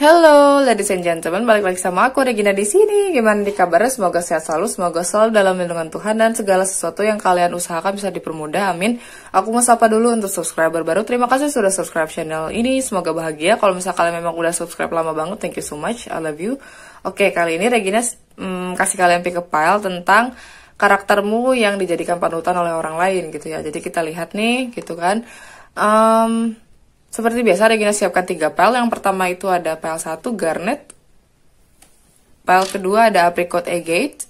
Hello, ladies and gentlemen, balik lagi sama aku Regina di sini. Gimana di kabarnya? Semoga sehat selalu, semoga selalu dalam lindungan Tuhan dan segala sesuatu yang kalian usahakan bisa dipermudah. Amin. Aku mau sapa dulu untuk subscriber baru. Terima kasih sudah subscribe channel ini. Semoga bahagia. Kalau misalnya kalian memang udah subscribe lama banget, thank you so much. I love you. Oke, kali ini Regina kasih kalian pick up file tentang karaktermu yang dijadikan panutan oleh orang lain gitu ya. Jadi kita lihat nih, gitu kan. Seperti biasa, Regina siapkan 3 file. Yang pertama itu ada file 1, Garnet. File kedua ada Apricot Agate.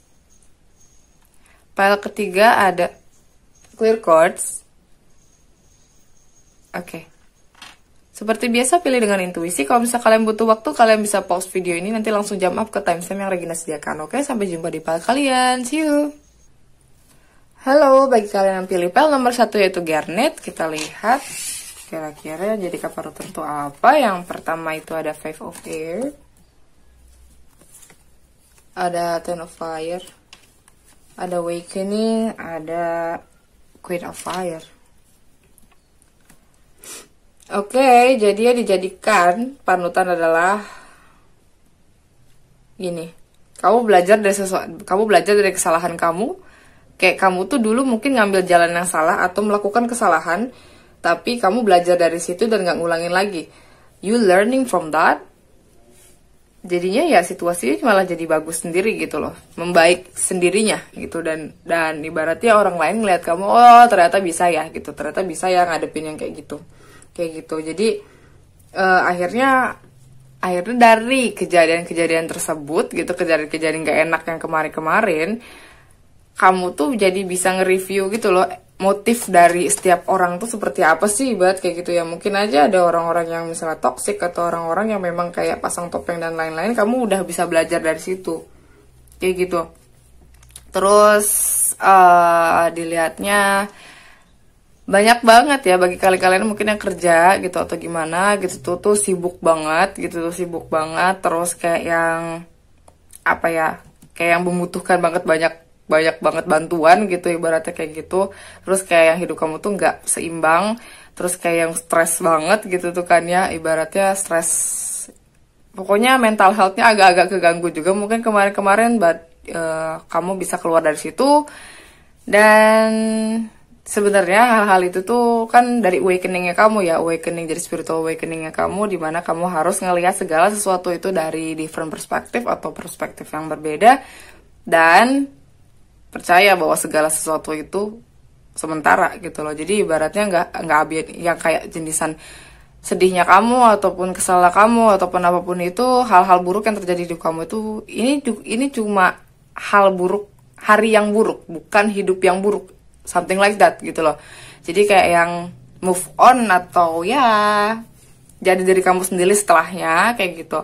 File ketiga ada Clear Quartz. Oke. Seperti biasa, pilih dengan intuisi. Kalau misalnya kalian butuh waktu, kalian bisa pause video ini. Nanti langsung jump up ke timestamp yang Regina sediakan. Oke, sampai jumpa di file kalian. See you! Halo, bagi kalian yang pilih file nomor 1 yaitu Garnet, kita lihat kira-kira jadi cover tertentu apa. Yang pertama itu ada Five of Air, ada Ten of Fire, ada Awakening, ada Queen of Fire. Oke, jadi ya dijadikan panutan adalah gini. Kamu belajar dari kesalahan kamu. Kayak kamu tuh dulu mungkin ngambil jalan yang salah atau melakukan kesalahan, tapi kamu belajar dari situ dan gak ngulangin lagi. You learning from that. Jadinya ya situasinya malah jadi bagus sendiri gitu loh. Membaik sendirinya gitu. Dan ibaratnya orang lain ngeliat kamu, oh ternyata bisa ya gitu. Ternyata bisa ya ngadepin yang kayak gitu. Kayak gitu. Jadi akhirnya dari kejadian-kejadian tersebut gitu. Kejadian-kejadian gak enak yang kemarin-kemarin, kamu tuh jadi bisa nge-review gitu loh. Motif dari setiap orang tuh seperti apa sih, buat kayak gitu ya. Mungkin aja ada orang-orang yang misalnya toxic atau orang-orang yang memang kayak pasang topeng dan lain-lain. Kamu udah bisa belajar dari situ, kayak gitu. Terus dilihatnya banyak banget ya bagi kalian mungkin yang kerja gitu atau gimana gitu tuh sibuk banget gitu, sibuk banget. Terus kayak yang apa ya, kayak yang membutuhkan banget banyak banget bantuan gitu, ibaratnya kayak gitu. Terus kayak yang hidup kamu tuh nggak seimbang, terus kayak yang stres banget gitu tuh kan ya, ibaratnya stres. Pokoknya mental healthnya agak-agak keganggu juga mungkin kemarin-kemarin, kamu bisa keluar dari situ. Dan sebenarnya hal-hal itu tuh kan dari awakeningnya kamu ya, awakening, jadi spiritual awakeningnya kamu, dimana kamu harus ngelihat segala sesuatu itu dari different perspektif atau perspektif yang berbeda. Dan percaya bahwa segala sesuatu itu sementara gitu loh. Jadi ibaratnya nggak yang kayak jenisan sedihnya kamu ataupun kesalahan kamu ataupun apapun itu, hal-hal buruk yang terjadi di kamu itu ini cuma hal buruk, hari yang buruk, bukan hidup yang buruk, something like that gitu loh. Jadi kayak yang move on atau ya jadi dari kamu sendiri setelahnya kayak gitu.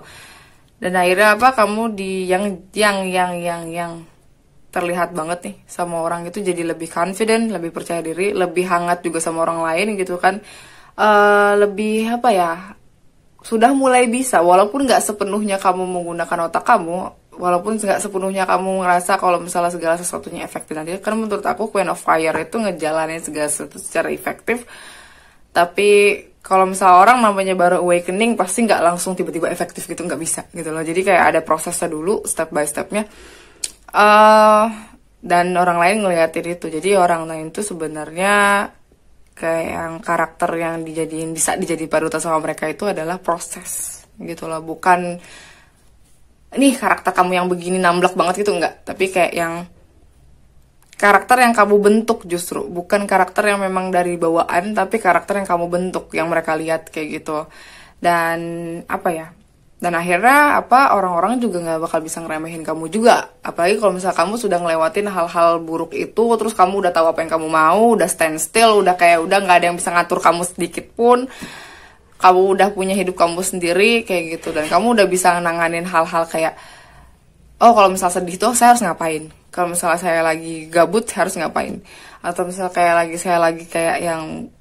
Dan akhirnya apa, kamu di yang terlihat banget nih sama orang itu jadi lebih confident, lebih percaya diri, lebih hangat juga sama orang lain gitu kan. Lebih apa ya, sudah mulai bisa, walaupun nggak sepenuhnya kamu menggunakan otak kamu, walaupun nggak sepenuhnya kamu ngerasa kalau misalnya segala sesuatunya efektif nanti. Karena menurut aku Queen of Fire itu ngejalanin segala sesuatu secara efektif. Tapi kalau misalnya orang namanya baru awakening, pasti nggak langsung tiba-tiba efektif gitu, nggak bisa gitu loh. Jadi kayak ada prosesnya dulu, step by stepnya. Dan orang lain ngeliatin itu. Jadi orang lain itu sebenarnya kayak yang karakter yang bisa dijadiin panutan sama mereka itu adalah proses gitu loh. Bukan nih karakter kamu yang begini namblak banget gitu, enggak. Tapi kayak yang karakter yang kamu bentuk justru, bukan karakter yang memang dari bawaan, tapi karakter yang kamu bentuk, yang mereka lihat kayak gitu. Dan apa ya, dan akhirnya orang-orang juga nggak bakal bisa ngeremehin kamu juga. Apalagi kalau misalnya kamu sudah ngelewatin hal-hal buruk itu, terus kamu udah tahu apa yang kamu mau, udah stand still, udah kayak udah nggak ada yang bisa ngatur kamu sedikit pun. Kamu udah punya hidup kamu sendiri kayak gitu, dan kamu udah bisa nanganin hal-hal kayak, oh kalau misalnya sedih tuh saya harus ngapain, kalau misalnya saya lagi gabut saya harus ngapain, atau misalnya saya lagi kayak yang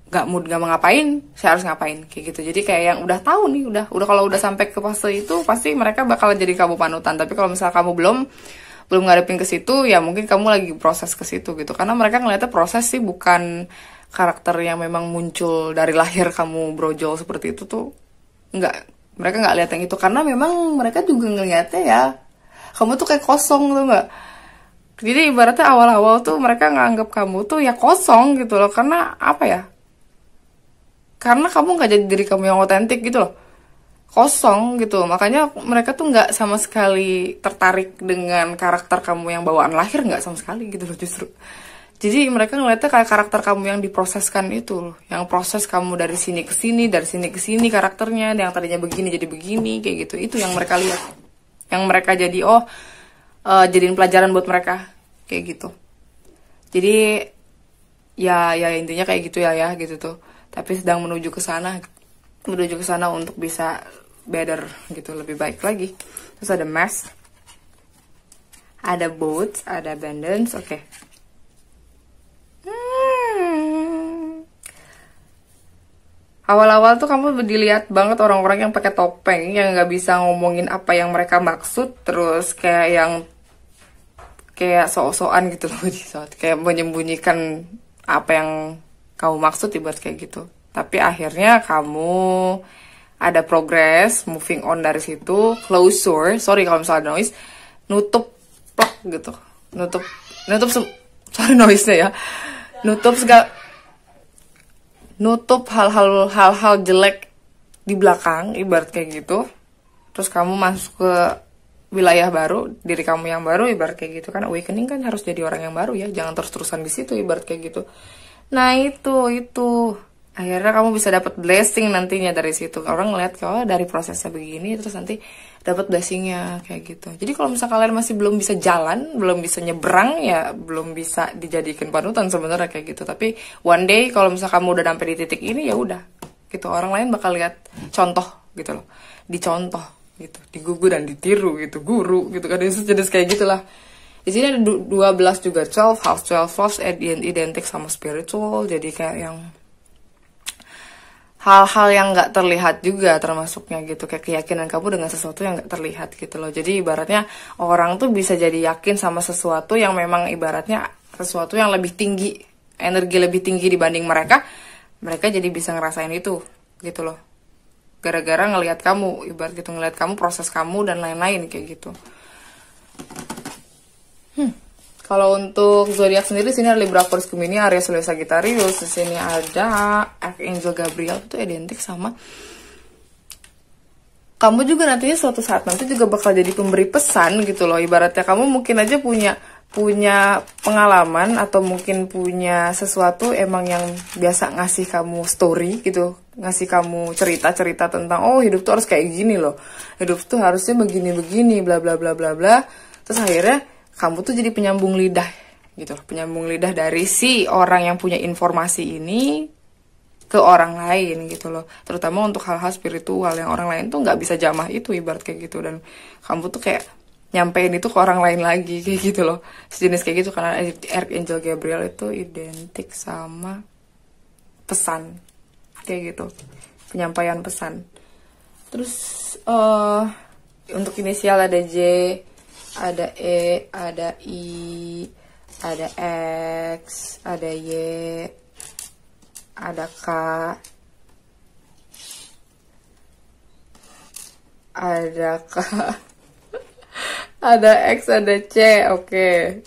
gak mood, gak mau ngapain, saya harus ngapain kayak gitu. Jadi kayak yang udah tahu nih, udah kalau udah sampai ke fase itu pasti mereka bakal jadi kamu panutan. Tapi kalau misalnya kamu belum ngadepin ke situ, ya mungkin kamu lagi proses ke situ gitu. Karena mereka ngeliatnya proses sih, bukan karakter yang memang muncul dari lahir kamu brojol seperti itu tuh. Nggak Mereka nggak lihat yang itu karena memang mereka juga ngeliatnya ya kamu tuh kayak kosong tuh nggak. Jadi ibaratnya awal-awal tuh mereka nganggap kamu tuh ya kosong gitu loh, karena apa ya? Karena kamu nggak jadi diri kamu yang otentik gitu loh, kosong gitu. Makanya mereka tuh nggak sama sekali tertarik dengan karakter kamu yang bawaan lahir, nggak sama sekali gitu loh justru. Jadi mereka ngeliatnya kayak karakter kamu yang diproseskan itu loh, yang proses kamu dari sini ke sini, dari sini ke sini karakternya, yang tadinya begini jadi begini kayak gitu. Itu yang mereka lihat, yang mereka jadi jadiin pelajaran buat mereka kayak gitu. Jadi ya intinya kayak gitu ya gitu tuh. Tapi sedang menuju ke sana untuk bisa better gitu, lebih baik lagi. Terus ada mask, ada boats, ada abundance. Oke. Awal-awal tuh kamu dilihat banget orang-orang yang pakai topeng, yang nggak bisa ngomongin apa yang mereka maksud, terus kayak sok-sokan gitu loh, kayak menyembunyikan apa yang kamu maksud ibarat kayak gitu. Tapi akhirnya kamu ada progress, moving on dari situ, closure, sorry kalau misalnya noise, nutup plak gitu, sorry noise-nya ya, nutup hal-hal jelek di belakang ibarat kayak gitu. Terus kamu masuk ke wilayah baru, diri kamu yang baru ibarat kayak gitu kan. Awakening kan harus jadi orang yang baru ya, jangan terus-terusan di situ ibarat kayak gitu. Nah itu akhirnya kamu bisa dapat blessing nantinya dari situ. Orang ngeliat kalau dari prosesnya begini, terus nanti dapat blessingnya kayak gitu. Jadi kalau misalnya kalian masih belum bisa jalan, belum bisa nyebrang, ya belum bisa dijadikan panutan sebenarnya kayak gitu. Tapi one day kalau misalnya kamu udah sampai di titik ini, ya udah gitu. Orang lain bakal lihat contoh gitu loh, dicontoh gitu, digugu dan ditiru gitu, guru gitu kan, jenis kayak gitulah. Di sini ada 12 juga, 12 house identik sama spiritual. Jadi kayak yang hal-hal yang nggak terlihat juga termasuknya gitu, kayak keyakinan kamu dengan sesuatu yang nggak terlihat gitu loh. Jadi ibaratnya orang tuh bisa jadi yakin sama sesuatu yang memang ibaratnya sesuatu yang lebih tinggi, energi lebih tinggi dibanding mereka jadi bisa ngerasain itu gitu loh, gara-gara ngelihat kamu, ibarat gitu, ngelihat kamu, proses kamu dan lain-lain kayak gitu. Kalau untuk zodiak sendiri, sini ada Libra, Aquarius, Gemini, Aries, Leo, Sagittarius. Di sini ada Archangel Gabriel, itu identik sama kamu juga nantinya suatu saat nanti juga bakal jadi pemberi pesan gitu loh. Ibaratnya kamu mungkin aja punya pengalaman atau mungkin punya sesuatu emang yang biasa ngasih kamu story gitu, ngasih kamu cerita-cerita tentang hidup tuh harus kayak gini loh, hidup tuh harusnya begini-begini, bla bla bla bla bla. Terus akhirnya kamu tuh jadi penyambung lidah gitu loh, penyambung lidah dari si orang yang punya informasi ini ke orang lain gitu loh, terutama untuk hal-hal spiritual yang orang lain tuh nggak bisa jamah itu ibarat kayak gitu, dan kamu tuh kayak nyampein itu ke orang lain lagi kayak gitu loh, sejenis kayak gitu. Karena Archangel Gabriel itu identik sama pesan kayak gitu, penyampaian pesan. Terus untuk inisial ada J, ada E, ada I, ada X, ada Y, ada K, ada X, ada C. Oke.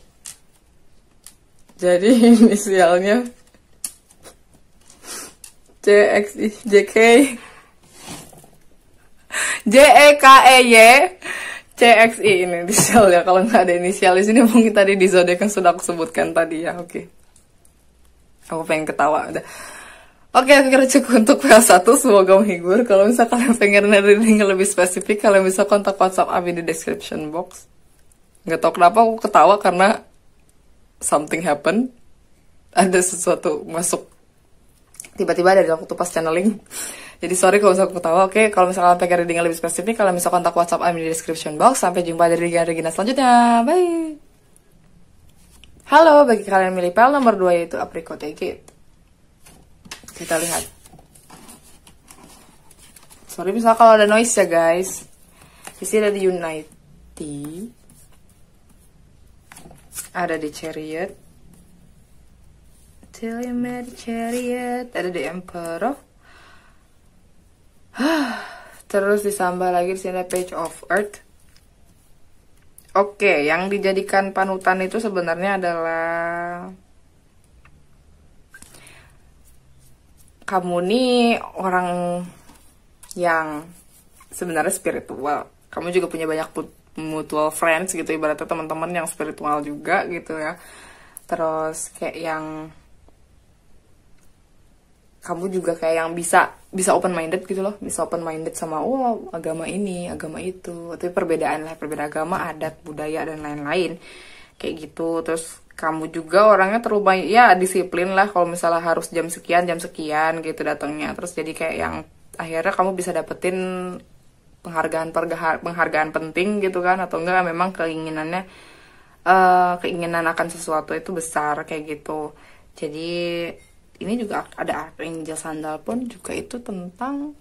Jadi inisialnya C, X, I, J, K, J, E, K, E, Y, CXI ini inisial ya. Kalau nggak ada inisial di sini mungkin tadi di zodiak kan sudah aku sebutkan tadi ya. Oke. Aku pengen ketawa udah. Oke, aku kira cukup untuk PL1. Semoga menghibur. Kalau misalnya kalian pengen reading lebih spesifik, kalian bisa kontak WhatsApp Abi di description box. Nggak tahu kenapa aku ketawa karena something happen. Ada sesuatu masuk tiba-tiba dari waktu pas channeling. Jadi sorry kalau misalnya aku ketawa. Oke, kalau misalnya kalian pengen reading lebih spesifik, kalian bisa kontak WhatsApp Ami di description box. Sampai jumpa di Regina selanjutnya. Bye. Halo, bagi kalian yang milih PL nomor 2 yaitu Apricot Gate. Kita lihat. Sorry misalnya kalau ada noise ya guys. Di sini ada di Unity. Ada di Chariot. Till you met the Chariot. Ada di Emperor. Terus ditambah lagi di sini Page of Earth. Oke, yang dijadikan panutan itu sebenarnya adalah kamu nih orang yang sebenarnya spiritual. Kamu juga punya banyak mutual friends gitu, ibaratnya teman-teman yang spiritual juga gitu ya. Terus kayak yang kamu juga kayak yang bisa open minded gitu loh, bisa open minded sama agama ini, agama itu, tapi perbedaan agama, adat, budaya dan lain-lain kayak gitu. Terus kamu juga orangnya terlalu ya disiplin lah, kalau misalnya harus jam sekian gitu datangnya. Terus jadi kayak yang akhirnya kamu bisa dapetin penghargaan penting gitu kan, atau enggak memang keinginan akan sesuatu itu besar kayak gitu. Jadi ini juga ada Archangel Sandal pun juga itu tentang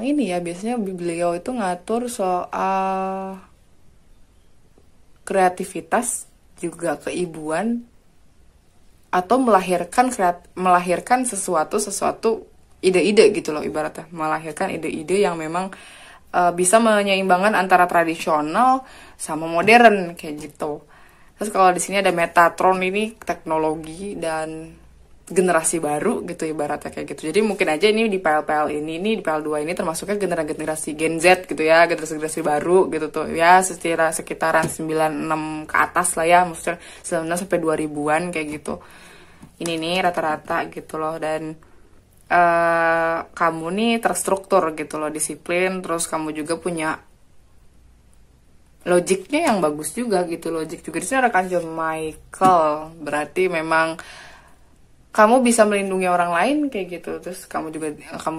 ini ya, biasanya beliau itu ngatur soal kreativitas, juga keibuan, atau melahirkan sesuatu ide-ide gitu loh, ibaratnya melahirkan ide-ide yang memang bisa menyeimbangkan antara tradisional sama modern kayak gitu. Terus kalau di sini ada Metatron, ini teknologi dan generasi baru gitu ibaratnya kayak gitu. Jadi mungkin aja ini di PL ini di PL 2 ini termasuknya generasi Gen Z gitu ya, generasi baru gitu tuh ya, sekitaran 96 ke atas lah ya, maksudnya 96 sampai 2000-an kayak gitu. Ini nih rata-rata gitu loh. Dan kamu nih terstruktur gitu loh, disiplin, terus kamu juga punya logiknya yang bagus juga gitu. Logik juga di sini ada Archangel Michael, berarti memang kamu bisa melindungi orang lain kayak gitu. Terus kamu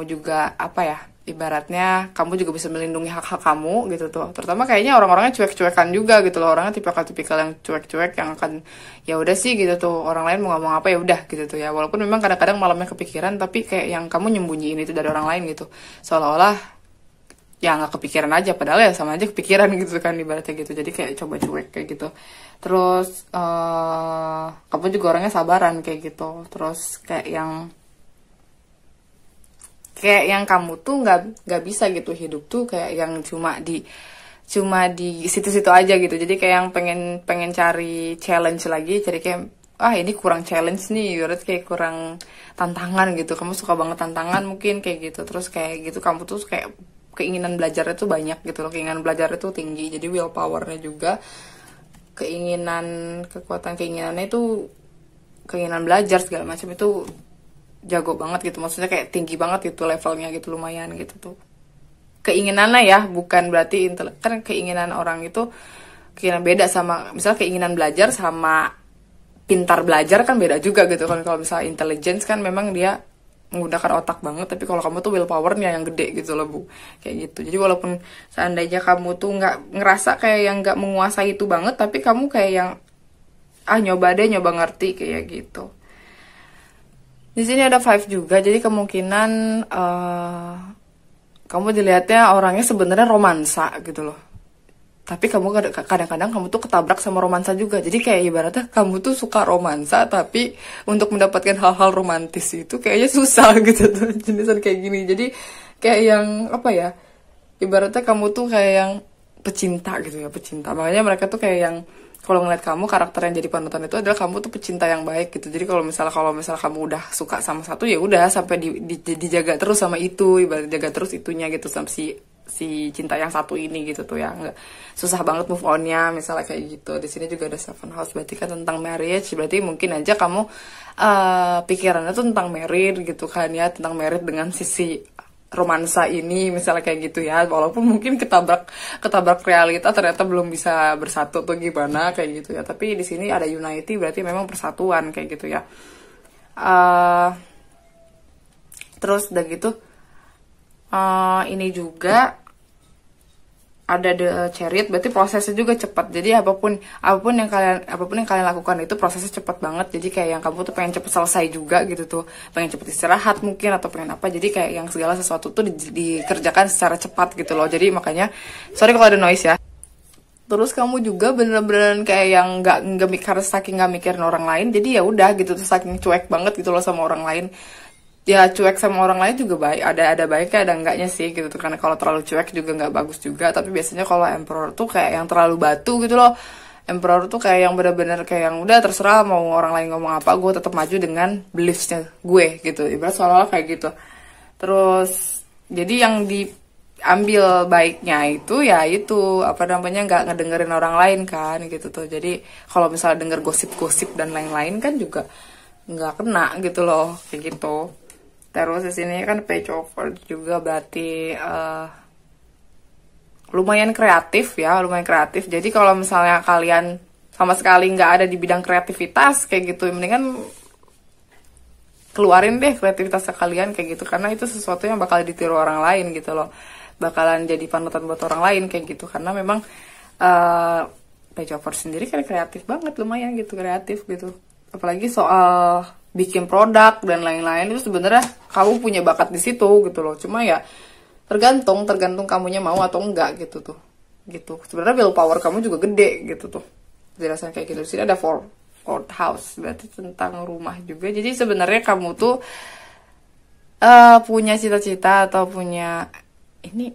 juga apa ya, ibaratnya kamu juga bisa melindungi hak-hak kamu gitu tuh. Terutama kayaknya orang-orangnya cuek-cuekan juga gitu loh, orangnya tipikal yang cuek-cuek yang akan ya udah sih gitu tuh, orang lain mau ngomong apa ya udah gitu tuh ya. Walaupun memang kadang-kadang malamnya kepikiran, tapi kayak yang kamu nyembunyiin itu dari orang lain gitu, seolah-olah ya nggak kepikiran aja, padahal ya sama aja kepikiran gitu kan ibaratnya gitu. Jadi kayak coba cuek kayak gitu. Terus kamu juga orangnya sabaran kayak gitu. Terus kayak yang kamu tuh nggak bisa gitu hidup tuh kayak yang cuma di situ-situ aja gitu. Jadi kayak yang pengen cari challenge lagi, cari kayak ini kurang challenge nih, berarti kayak kurang tantangan gitu. Kamu suka banget tantangan mungkin kayak gitu. Terus kayak gitu kamu tuh kayak keinginan belajarnya tuh banyak gitu loh, keinginan belajarnya tuh tinggi. Jadi willpowernya juga, kekuatan keinginannya itu, keinginan belajar segala macam itu jago banget gitu, maksudnya kayak tinggi banget gitu levelnya gitu, lumayan gitu tuh keinginannya ya. Bukan berarti kan keinginan orang itu keinginan beda sama misalnya keinginan belajar sama pintar belajar kan beda juga gitu kan. Kalau misalnya intelligence kan memang dia menggunakan otak banget, tapi kalau kamu tuh willpowernya yang gede gitu loh Bu, kayak gitu. Jadi walaupun seandainya kamu tuh nggak ngerasa kayak yang nggak menguasai itu banget, tapi kamu kayak yang nyoba ngerti kayak gitu. Di sini ada 5 juga, jadi kemungkinan kamu dilihatnya orangnya sebenarnya romansa gitu loh, tapi kamu kadang-kadang kamu tuh ketabrak sama romansa juga. Jadi kayak ibaratnya kamu tuh suka romansa, tapi untuk mendapatkan hal-hal romantis itu kayaknya susah gitu tuh, jenisan kayak gini. Jadi kayak yang apa ya, ibaratnya kamu tuh kayak yang pecinta gitu ya, pecinta. Makanya mereka tuh kayak yang kalau ngeliat kamu, karakter yang jadi panutan itu adalah kamu tuh pecinta yang baik gitu. Jadi kalau misalnya kamu udah suka sama satu, ya udah sampai dijaga terus sama itu, ibarat jaga terus itunya gitu, sama si cinta yang satu ini gitu tuh ya, nggak susah banget move onnya misalnya kayak gitu. Di sini juga ada 7 house, berarti kan tentang marriage, berarti mungkin aja kamu pikirannya tuh tentang married gitu kan ya, tentang married dengan sisi romansa ini misalnya kayak gitu ya. Walaupun mungkin ketabrak realita, ternyata belum bisa bersatu tuh gimana kayak gitu ya, tapi di sini ada unity, berarti memang persatuan kayak gitu ya. Terus udah gitu ini juga ada The Chariot, berarti prosesnya juga cepat. Jadi apapun yang kalian lakukan itu prosesnya cepat banget. Jadi kayak yang kamu tuh pengen cepet selesai juga gitu tuh, pengen cepet istirahat mungkin atau pengen apa. Jadi kayak yang segala sesuatu tuh dikerjakan secara cepat gitu loh. Jadi makanya sorry kalau ada noise ya. Terus kamu juga bener-bener kayak yang saking nggak mikirin orang lain. Jadi ya udah gitu tuh, saking cuek banget gitu loh sama orang lain. ya cuek sama orang lain juga baik, ada baiknya ada enggaknya sih gitu tuh, karena kalau terlalu cuek juga nggak bagus juga. Tapi biasanya kalau emperor tuh kayak yang terlalu batu gitu loh. Emperor tuh kayak yang benar-benar kayak yang udah terserah mau orang lain ngomong apa, gue tetap maju dengan beliefsnya gue gitu, ibarat seolah-olah kayak gitu. Terus jadi yang diambil baiknya itu ya itu apa namanya, nggak ngedengerin orang lain kan gitu tuh. Jadi kalau misalnya denger gosip-gosip dan lain-lain kan juga nggak kena gitu loh kayak gitu. Terus di sini kan page over juga berarti lumayan kreatif ya, lumayan kreatif. Jadi kalau misalnya kalian sama sekali nggak ada di bidang kreativitas kayak gitu, mendingan keluarin deh kreativitasnya kalian kayak gitu, karena itu sesuatu yang bakal ditiru orang lain gitu loh, bakalan jadi panutan buat orang lain kayak gitu. Karena memang page over sendiri kan kreatif banget, lumayan gitu kreatif gitu. Apalagi soal bikin produk dan lain-lain itu sebenarnya kamu punya bakat di situ gitu loh. Cuma ya tergantung kamunya mau atau enggak gitu tuh. Gitu. Sebenarnya willpower kamu juga gede gitu tuh. Jelasan kayak gitu. Di sini ada fourth house, berarti tentang rumah juga. Jadi sebenarnya kamu tuh punya cita-cita atau punya ini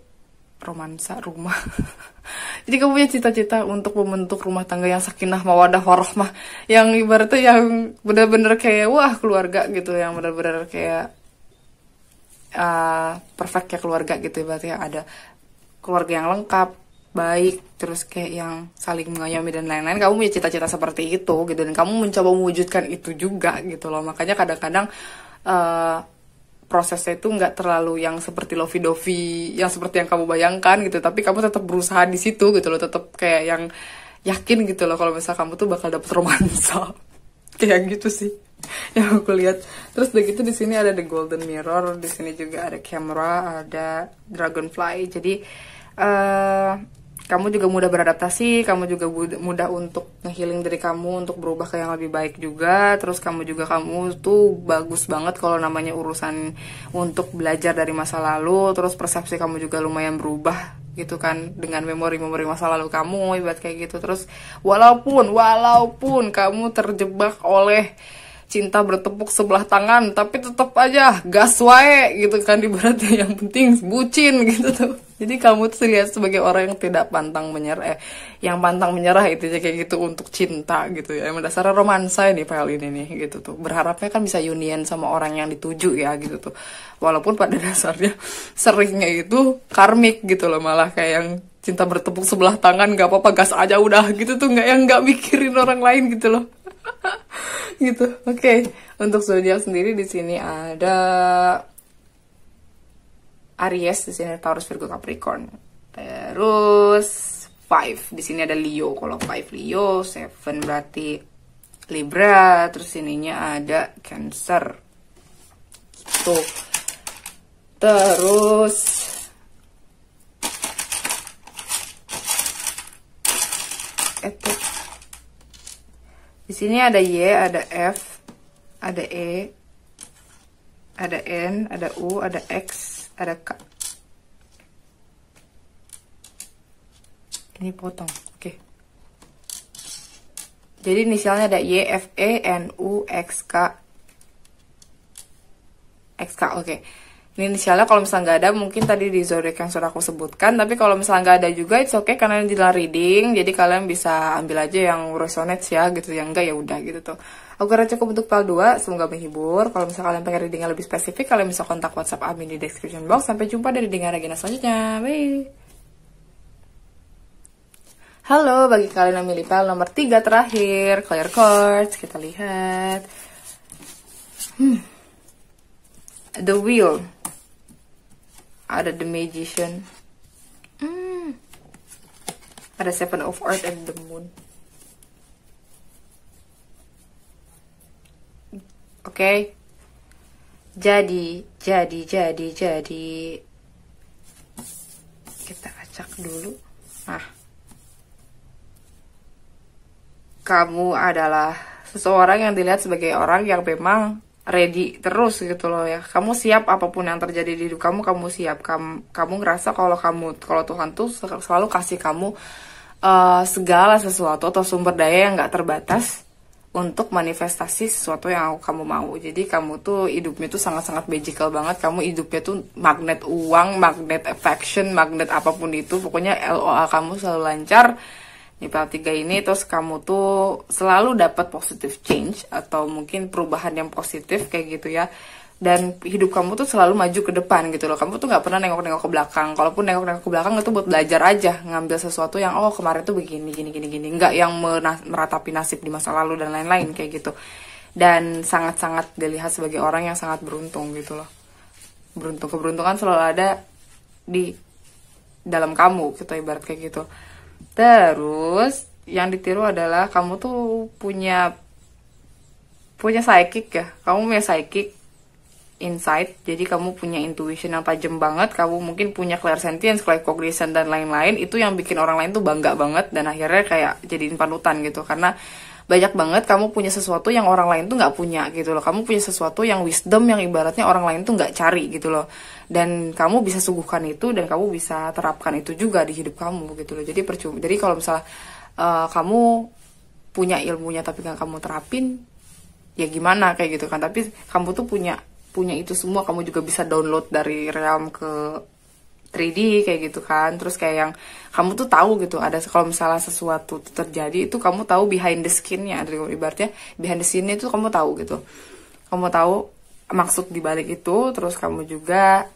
romansa rumah. Jadi kamu punya cita-cita untuk membentuk rumah tangga yang sakinah mawadah warohmah, yang ibaratnya yang benar-benar kayak wah keluarga gitu, yang benar-benar kayak perfect ya keluarga gitu. Berarti ada keluarga yang lengkap, baik, terus kayak yang saling mengayomi dan lain-lain. Kamu punya cita-cita seperti itu gitu, dan kamu mencoba mewujudkan itu juga gitu loh. Makanya kadang-kadang prosesnya itu nggak terlalu yang seperti lovey-dovey yang seperti yang kamu bayangkan gitu, tapi kamu tetap berusaha di situ gitu loh, tetap kayak yang yakin gitu loh kalau misalnya kamu tuh bakal dapet romansa kayak gitu sih yang aku lihat. Terus begitu di sini ada the golden mirror, di sini juga ada camera, ada dragonfly. Jadi kamu juga mudah beradaptasi, kamu juga mudah untuk nge-healing diri kamu untuk berubah ke yang lebih baik juga. Terus kamu tuh bagus banget kalau namanya urusan untuk belajar dari masa lalu. Terus persepsi kamu juga lumayan berubah gitu kan dengan memori-memori masa lalu kamu, ibarat kayak gitu. Terus walaupun kamu terjebak oleh cinta bertepuk sebelah tangan, tapi tetap aja gas wae gitu kan, ibaratnya yang penting bucin gitu tuh. Jadi kamu tuh dilihat sebagai orang yang tidak pantang menyerah, yang pantang menyerah itu aja kayak gitu untuk cinta gitu ya. Emang dasarnya romansa nih file ini nih gitu tuh. Berharapnya kan bisa union sama orang yang dituju ya gitu tuh. Walaupun pada dasarnya seringnya itu karmik gitu loh, malah kayak yang cinta bertepuk sebelah tangan gak apa-apa gas aja udah gitu tuh, nggak mikirin orang lain gitu loh. Gitu. Oke. Untuk zodiak sendiri di sini ada Aries, di sini Taurus, Virgo, Capricorn. Terus 5 di sini ada Leo. Kalau 5 Leo, 7 berarti Libra, terus ininya ada Cancer. Tuh. Terus di sini ada Y, ada F, ada E, ada N, ada U, ada X, ada K. Ini potong, oke. Jadi inisialnya ada Y, F, E, N, U, X, K. X, K, oke. Ini inisialnya kalau misalnya nggak ada, mungkin tadi di zodiak yang sudah aku sebutkan. Tapi kalau misalnya nggak ada juga, it's okay karena ini adalah reading. Jadi kalian bisa ambil aja yang resonates ya gitu. Yang enggak ya udah gitu tuh. Aku kira cukup untuk file 2. Semoga menghibur. Kalau misalnya kalian pengen reading yang lebih spesifik, kalian bisa kontak WhatsApp admin di description box. Sampai jumpa dari reading Regina selanjutnya. Bye. Halo, bagi kalian yang milih file nomor 3 terakhir, clear cards, kita lihat. The Wheel. Ada The Magician. Ada Seven of Earth and the Moon. Oke. Jadi. Kita acak dulu. Nah. Kamu adalah seseorang yang dilihat sebagai orang yang memang ready terus gitu loh ya. Kamu siap apapun yang terjadi di hidup kamu, kamu siap. Kamu ngerasa kalau Tuhan tuh selalu kasih kamu segala sesuatu atau sumber daya yang nggak terbatas untuk manifestasi sesuatu yang kamu mau. Jadi kamu tuh hidupnya tuh sangat-sangat magical banget. Kamu hidupnya tuh magnet uang, magnet affection, magnet apapun itu. Pokoknya LOA kamu selalu lancar di PL3 ini. Terus kamu tuh selalu dapat positive change atau mungkin perubahan yang positif kayak gitu ya. Dan hidup kamu tuh selalu maju ke depan gitu loh. Kamu tuh nggak pernah nengok-nengok ke belakang. Kalaupun nengok-nengok ke belakang itu buat belajar aja, ngambil sesuatu yang oh kemarin tuh begini gini gini gini, nggak yang meratapi nasib di masa lalu dan lain-lain kayak gitu. Dan sangat-sangat dilihat sebagai orang yang sangat beruntung gitu loh. Keberuntungan selalu ada di dalam kamu gitu, ibarat kayak gitu. Terus yang ditiru adalah kamu tuh punya psychic ya. Kamu punya psychic insight, jadi kamu punya intuition yang tajam banget, kamu mungkin punya clairsentience, claircognizance dan lain-lain. Itu yang bikin orang lain tuh bangga banget dan akhirnya kayak jadiin panutan gitu, karena banyak banget kamu punya sesuatu yang orang lain tuh nggak punya gitu loh. Kamu punya sesuatu yang wisdom yang ibaratnya orang lain tuh nggak cari gitu loh, dan kamu bisa suguhkan itu dan kamu bisa terapkan itu juga di hidup kamu gitu loh. Jadi percuma, jadi kalau misalnya kamu punya ilmunya tapi nggak kamu terapin, ya gimana kayak gitu kan. Tapi kamu tuh punya itu semua, kamu juga bisa download dari realm ke 3D kayak gitu kan. Terus kayak yang kamu tuh tahu gitu, ada kalau misalnya sesuatu terjadi itu kamu tahu behind the skin-nya, ibaratnya behind the scene-nya itu kamu tahu gitu. Kamu tahu maksud dibalik itu. Terus kamu juga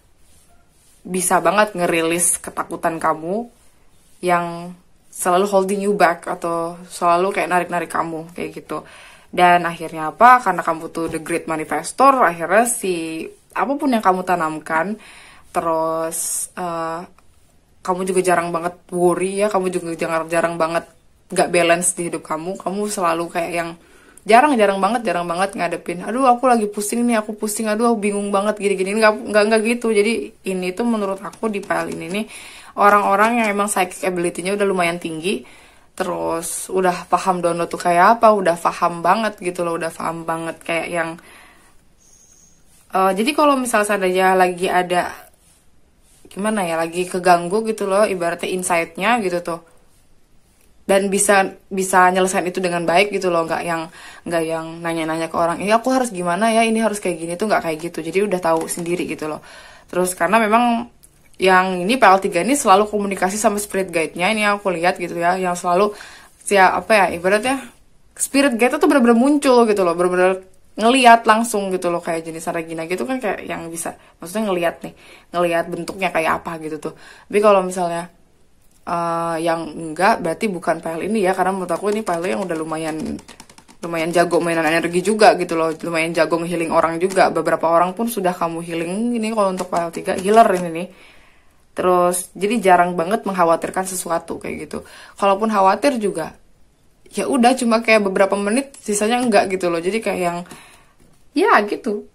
bisa banget ngerilis ketakutan kamu yang selalu holding you back atau selalu kayak narik-narik kamu kayak gitu. Dan akhirnya apa? Karena kamu tuh the great manifestor, akhirnya apapun yang kamu tanamkan, terus kamu juga jarang banget worry ya, kamu juga jarang banget nggak balance di hidup kamu. Kamu selalu kayak yang jarang banget ngadepin, aduh aku lagi pusing nih, aku pusing, aduh aku bingung banget gini-gini, nggak gitu. Jadi ini tuh menurut aku di PL ini nih orang-orang yang emang psychic ability-nya udah lumayan tinggi. Terus udah paham download tuh kayak apa, udah paham banget gitu loh, udah paham banget kayak yang jadi kalau misalnya seandainya lagi ada gimana ya, lagi keganggu gitu loh ibaratnya insight-nya gitu tuh, dan bisa nyelesain itu dengan baik gitu loh, nggak yang nanya-nanya ke orang, ini aku harus gimana ya, ini harus kayak gini tuh, nggak kayak gitu. Jadi udah tahu sendiri gitu loh. Terus karena memang yang ini PL3 ini selalu komunikasi sama spirit guide-nya, ini aku lihat gitu ya, yang selalu ibaratnya spirit guide itu bener-bener muncul gitu loh, bener-bener ngelihat langsung gitu loh, kayak jenis Regina gitu kan, kayak yang bisa maksudnya ngelihat bentuknya kayak apa gitu tuh. Tapi kalau misalnya yang enggak, berarti bukan PL ini ya, karena menurut aku ini PL yang udah lumayan jago mainan energi juga gitu loh, lumayan jago healing orang juga. Beberapa orang pun sudah kamu healing ini kalau untuk PL3 healer ini nih. Terus jadi jarang banget mengkhawatirkan sesuatu kayak gitu. Kalaupun khawatir juga ya udah cuma kayak beberapa menit, sisanya enggak gitu loh. Jadi kayak yang ya gitu.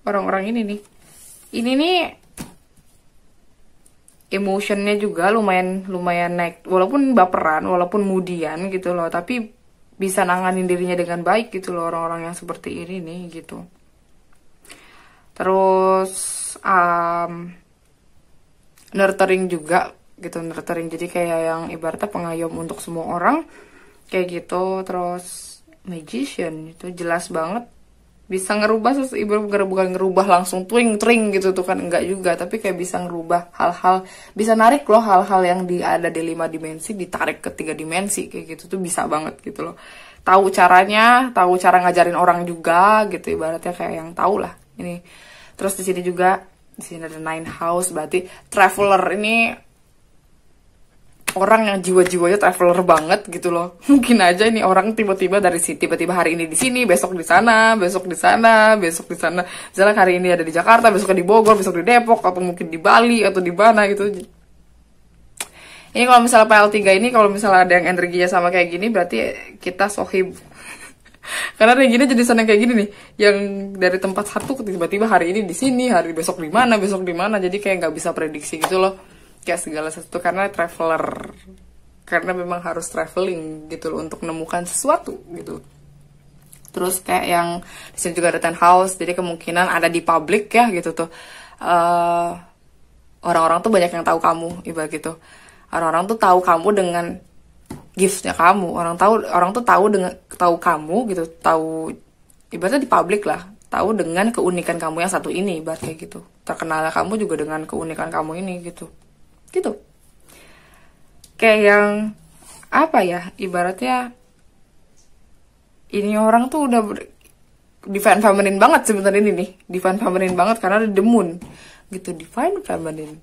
Orang-orang ini nih. Ini nih emotionnya juga lumayan naik, walaupun baperan, walaupun mudian gitu loh, tapi bisa nanganin dirinya dengan baik gitu loh orang-orang yang seperti ini nih gitu. Terus nurturing juga gitu, nurturing, jadi kayak yang ibaratnya pengayom untuk semua orang kayak gitu. Terus magician itu jelas banget bisa ngerubah bukan ngerubah langsung twing gitu tuh kan, enggak juga, tapi kayak bisa ngerubah hal-hal, bisa narik loh hal-hal yang ada di 5 dimensi ditarik ke 3 dimensi kayak gitu tuh bisa banget gitu loh. Tahu caranya, tahu cara ngajarin orang juga gitu, ibaratnya kayak yang tahu lah ini. Terus di sini ada 9 house, berarti traveler ini orang yang jiwa-jiwanya traveler banget gitu loh. Mungkin aja ini orang tiba-tiba hari ini di sini, besok di sana. Misalnya hari ini ada di Jakarta, besok di Bogor, besok di Depok, atau mungkin di Bali atau di mana gitu. Ini kalau misalnya PL3 ini, kalau misalnya ada yang energinya sama kayak gini, berarti kita sohib. Karena Regina jadisan yang kayak gini nih, yang dari tempat satu tiba-tiba hari ini di sini, hari besok di mana, jadi kayak nggak bisa prediksi gitu loh, kayak segala sesuatu, karena traveler, karena memang harus traveling gitu loh untuk menemukan sesuatu gitu. Terus kayak yang di sini juga ada 10 house, jadi kemungkinan ada di public ya gitu tuh. Orang-orang tuh banyak yang tahu kamu, ibarat gitu. Orang-orang tuh tahu kamu dengan giftnya kamu. Orang tuh tahu kamu gitu, tahu ibaratnya di publik lah, tahu dengan keunikan kamu yang satu ini, ibarat kayak gitu. Terkenalnya kamu juga dengan keunikan kamu ini gitu. Gitu. Kayak yang apa ya, ibaratnya ini orang tuh udah divine feminine banget sebenarnya ini nih. Divine feminine banget karena ada the moon gitu, divine feminine.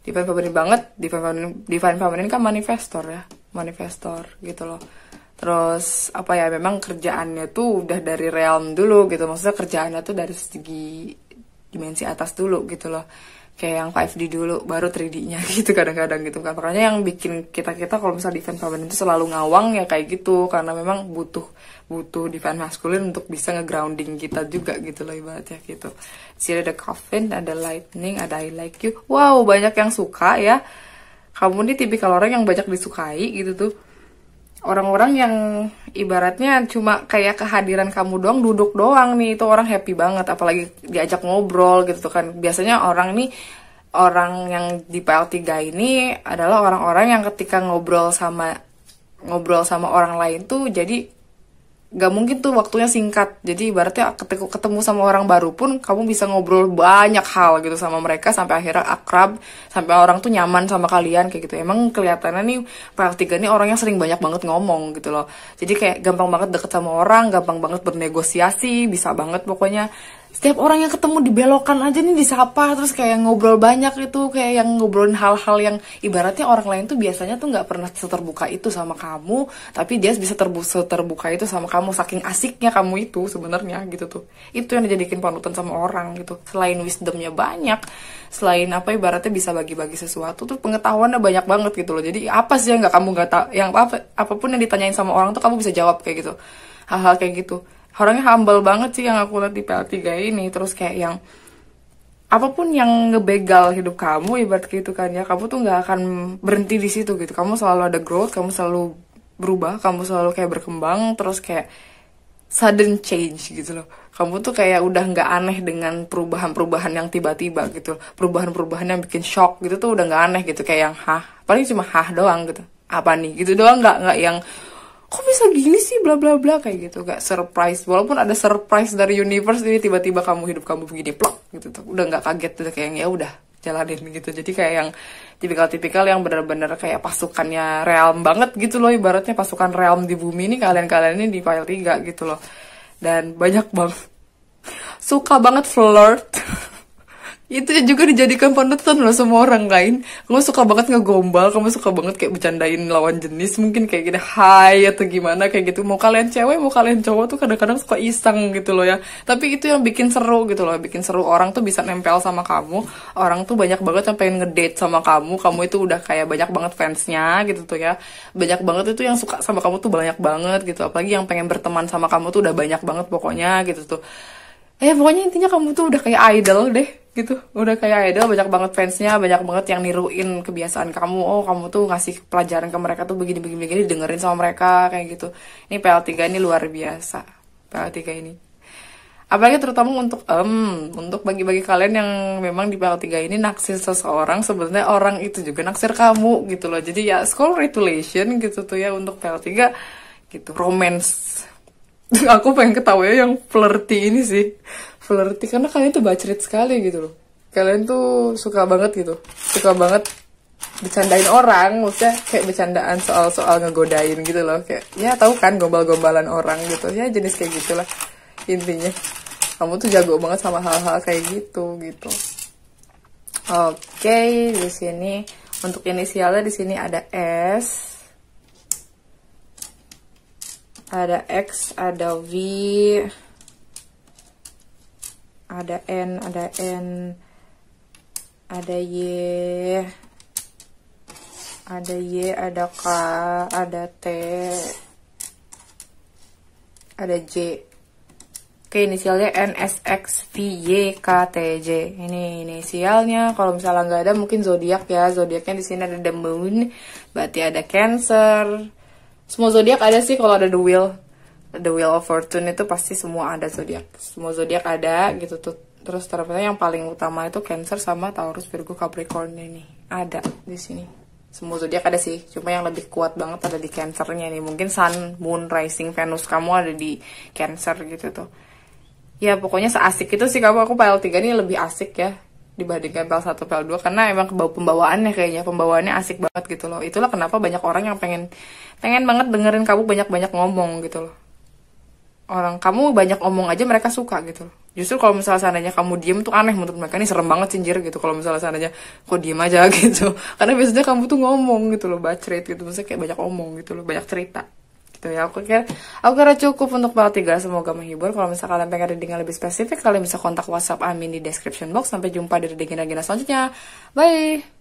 Divine feminine banget, divine feminine kan manifestor ya, manifestor gitu loh. Terus apa ya, memang kerjaannya tuh udah dari realm dulu gitu, maksudnya kerjaannya tuh dari segi dimensi atas dulu gitu loh, kayak yang 5D dulu baru 3D-nya gitu kadang-kadang gitu kan. Makanya yang bikin kita kalau misalnya divine feminine itu selalu ngawang ya kayak gitu, karena memang butuh divine masculine untuk bisa nge-grounding kita juga gitu loh ibaratnya gitu. Sini ada coffin, ada lightning, ada I like you. Wow, banyak yang suka ya. Kamu nih tipikal orang yang banyak disukai gitu tuh. Orang-orang yang ibaratnya cuma kayak kehadiran kamu doang, duduk doang nih, itu orang happy banget. Apalagi diajak ngobrol gitu kan. Biasanya orang yang di PL3 ini adalah orang-orang yang ketika ngobrol sama orang lain tuh jadi gak mungkin tuh waktunya singkat. Jadi ibaratnya ketika ketemu sama orang baru pun kamu bisa ngobrol banyak hal gitu sama mereka sampai akhirnya akrab, sampai orang tuh nyaman sama kalian kayak gitu. Emang kelihatannya nih PL3 nih orangnya sering banyak banget ngomong gitu loh. Jadi kayak gampang banget deket sama orang, gampang banget bernegosiasi, bisa banget pokoknya. Setiap orang yang ketemu dibelokan aja nih disapa, terus kayak ngobrol banyak itu, kayak yang ngobrolin hal-hal yang ibaratnya orang lain tuh biasanya tuh nggak pernah seterbuka itu sama kamu, tapi dia bisa terbuka itu sama kamu, saking asiknya kamu itu sebenarnya gitu tuh. Itu yang dijadiin panutan sama orang gitu. Selain wisdomnya banyak, selain apa ibaratnya bisa bagi-bagi sesuatu tuh pengetahuannya banyak banget gitu loh. Jadi apa sih yang nggak kamu nggak tahu, yang apapun yang ditanyain sama orang tuh kamu bisa jawab kayak gitu. Hal-hal kayak gitu. Orangnya humble banget sih yang aku lihat di PL3 ini. Terus kayak yang apapun yang ngebegal hidup kamu ibarat gitu kan ya, kamu tuh nggak akan berhenti di situ gitu. Kamu selalu ada growth, kamu selalu berubah, kamu selalu kayak berkembang, terus kayak sudden change gitu loh. Kamu tuh kayak udah nggak aneh dengan perubahan-perubahan yang tiba-tiba gitu, perubahan-perubahan yang bikin shock gitu tuh udah nggak aneh gitu. Kayak yang paling cuma doang gitu, apa nih gitu doang, nggak yang kok bisa gini sih bla bla bla kayak gitu. Gak surprise, walaupun ada surprise dari universe ini tiba-tiba hidup kamu begini plok gitu tuh, udah nggak kaget tuh, kayak ya udah jalanin gitu. Jadi kayak yang tipikal yang benar-benar kayak pasukannya realm banget gitu loh, ibaratnya pasukan realm di bumi ini kalian ini di file 3 gitu loh. Dan banyak banget suka banget flirt. Itu juga dijadikan panutan loh semua orang lain. Kamu suka banget ngegombal, kamu suka banget kayak bercandain lawan jenis, mungkin kayak gini hai atau gimana kayak gitu. Mau kalian cewek mau kalian cowok tuh kadang-kadang suka iseng gitu loh ya. Tapi itu yang bikin seru gitu loh, bikin seru. Orang tuh bisa nempel sama kamu, orang tuh banyak banget yang pengen ngedate sama kamu itu udah kayak banyak banget fansnya gitu tuh ya. Banyak banget itu yang suka sama kamu tuh banyak banget gitu. Apalagi yang pengen berteman sama kamu tuh udah banyak banget pokoknya gitu tuh. Pokoknya intinya kamu tuh udah kayak idol deh gitu, udah kayak idol, banyak banget fansnya, banyak banget yang niruin kebiasaan kamu. Oh kamu tuh ngasih pelajaran ke mereka tuh begini dengerin sama mereka kayak gitu. Ini PL3 ini luar biasa, PL3 ini. Apalagi terutama untuk bagi-bagi kalian yang memang di PL3 ini naksir seseorang, sebenarnya orang itu juga naksir kamu gitu loh. Jadi ya congratulations gitu tuh ya untuk PL3 gitu, romance. Aku pengen ketawa ya yang flirty ini sih, flirty karena kalian tuh bacrit sekali gitu loh. Kalian tuh suka banget gitu, suka banget bercandain orang, maksudnya kayak bercandaan soal ngegodain gitu loh. Kayak ya tahu kan gombal-gombalan orang gitu ya, jenis kayak gitulah intinya. Kamu tuh jago banget sama hal-hal kayak gitu. Oke, di sini untuk inisialnya di sini ada S, ada X, ada V, ada N, ada Y, ada K, ada T, ada J. Oke, inisialnya N, S, X, V, Y, K, T, J. Ini inisialnya. Kalau misalnya nggak ada, mungkin zodiak ya. Zodiaknya di sini ada the moon, berarti ada Cancer. Semua zodiak ada sih kalau ada the wheel of fortune itu pasti semua ada zodiak. Semua zodiak ada gitu tuh. Terus ternyata yang paling utama itu Cancer sama Taurus, Virgo, Capricorn ini ada di sini. Semua zodiak ada sih, cuma yang lebih kuat banget ada di Cancernya nih. Mungkin Sun, Moon, Rising, Venus kamu ada di Cancer gitu tuh. Ya pokoknya seasik itu sih kamu. Aku PL3 ini lebih asik ya dibandingkan PL1, PL2, karena emang pembawaannya kayaknya pembawaannya asik banget gitu loh. Itulah kenapa banyak orang yang pengen banget dengerin kamu banyak-banyak ngomong gitu loh. Orang kamu banyak omong aja mereka suka gitu loh. Justru kalau misalnya seandainya kamu diem tuh aneh menurut mereka, ini serem banget cinjir gitu kalau misalnya seandainya kok diem aja gitu. Karena biasanya kamu tuh ngomong gitu loh, bacret gitu, maksudnya kayak banyak omong gitu loh, banyak cerita gitu ya. Aku kira cukup untuk part 3, semoga menghibur. Kalau misalnya kalian pengen reading yang lebih spesifik, kalian bisa kontak WhatsApp Amin di description box. Sampai jumpa di reading agenda selanjutnya, bye.